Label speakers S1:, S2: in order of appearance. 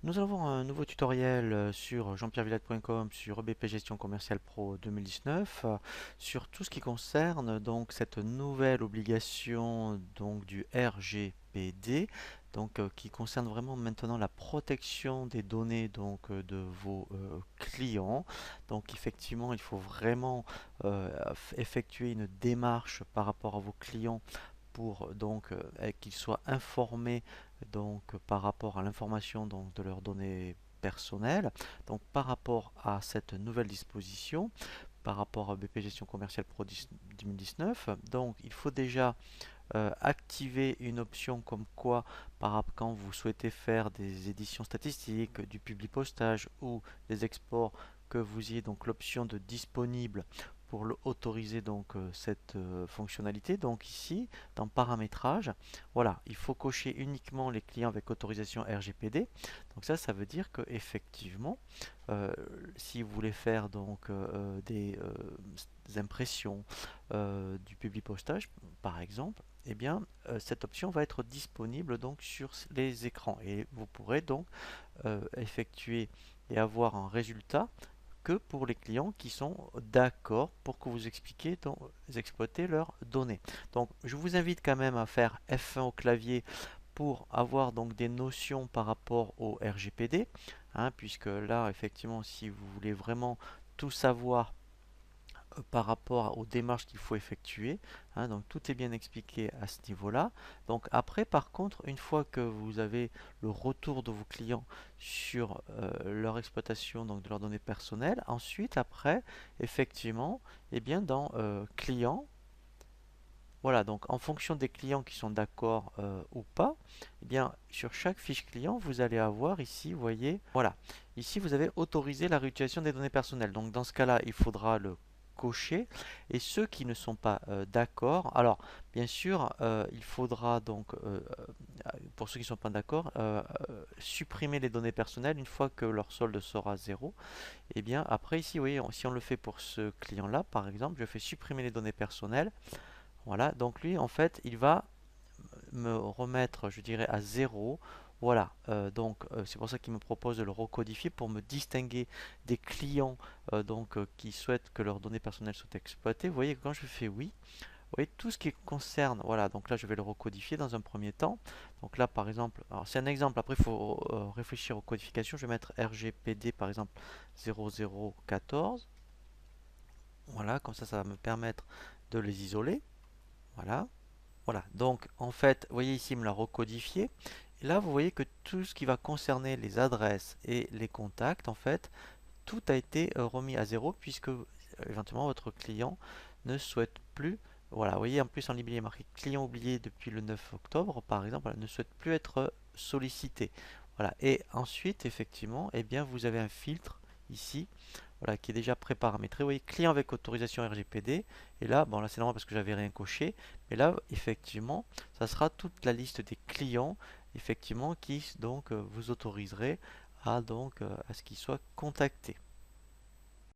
S1: Nous avons un nouveau tutoriel sur jeanpierrevillette.com sur EBP Gestion Commerciale Pro 2019 sur tout ce qui concerne donc cette nouvelle obligation donc du RGPD qui concerne vraiment maintenant la protection des données de vos clients. Donc effectivement, il faut vraiment effectuer une démarche par rapport à vos clients pour qu'ils soient informés par rapport à l'information de leurs données personnelles. Donc par rapport à cette nouvelle disposition, par rapport à BP Gestion Commerciale Pro 2019, donc il faut déjà activer une option comme quoi quand vous souhaitez faire des éditions statistiques, du public postage ou des exports, que vous ayez donc l'option de disponible pour autoriser cette fonctionnalité. Donc ici, dans paramétrage, voilà, il faut cocher uniquement les clients avec autorisation RGPD. Donc ça veut dire que effectivement, euh, si vous voulez faire des impressions, du public postage, par exemple, eh bien, cette option va être disponible donc sur les écrans et vous pourrez donc effectuer et avoir un résultat que pour les clients qui sont d'accord pour que vous expliquiez exploiter leurs données. Donc, je vous invite quand même à faire F1 au clavier pour avoir donc des notions par rapport au RGPD, hein, puisque là, effectivement, si vous voulez vraiment tout savoir par rapport aux démarches qu'il faut effectuer, hein, donc tout est bien expliqué à ce niveau-là. Donc après, par contre, une fois que vous avez le retour de vos clients sur leur exploitation donc de leurs données personnelles, ensuite, après, effectivement, eh bien dans clients, voilà, donc en fonction des clients qui sont d'accord ou pas, eh bien sur chaque fiche client, vous allez avoir ici, vous voyez, voilà, ici vous avez autorisé la réutilisation des données personnelles. Donc dans ce cas-là, il faudra le cocher. Et ceux qui ne sont pas d'accord, alors bien sûr, il faudra pour ceux qui ne sont pas d'accord, supprimer les données personnelles une fois que leur solde sera zéro. Et bien après ici, vous voyez, si on le fait pour ce client-là, par exemple, je fais supprimer les données personnelles. Voilà, donc lui, en fait, il va me remettre, je dirais, à zéro. Voilà, c'est pour ça qu'il me propose de le recodifier pour me distinguer des clients qui souhaitent que leurs données personnelles soient exploitées. Vous voyez que quand je fais oui, vous voyez tout ce qui concerne, voilà, donc là je vais le recodifier dans un premier temps. Donc là par exemple, alors c'est un exemple, après il faut réfléchir aux codifications. Je vais mettre RGPD par exemple 0014. Voilà, comme ça va me permettre de les isoler. Voilà. Voilà, donc en fait, vous voyez ici, il me l'a recodifié. Et là, vous voyez que tout ce qui va concerner les adresses et les contacts, en fait, tout a été remis à zéro puisque éventuellement votre client ne souhaite plus. Voilà, vous voyez en plus en libellé marqué client oublié depuis le 9 octobre, par exemple, voilà, ne souhaite plus être sollicité. Voilà, et ensuite, effectivement, eh bien, vous avez un filtre ici, voilà, qui est déjà pré-paramétré. Vous voyez, client avec autorisation RGPD. Et là, bon, là c'est normal parce que j'avais rien coché. Mais là, effectivement, ça sera toute la liste des clients, effectivement, qui vous autoriserait à à ce qu'ils soient contactés.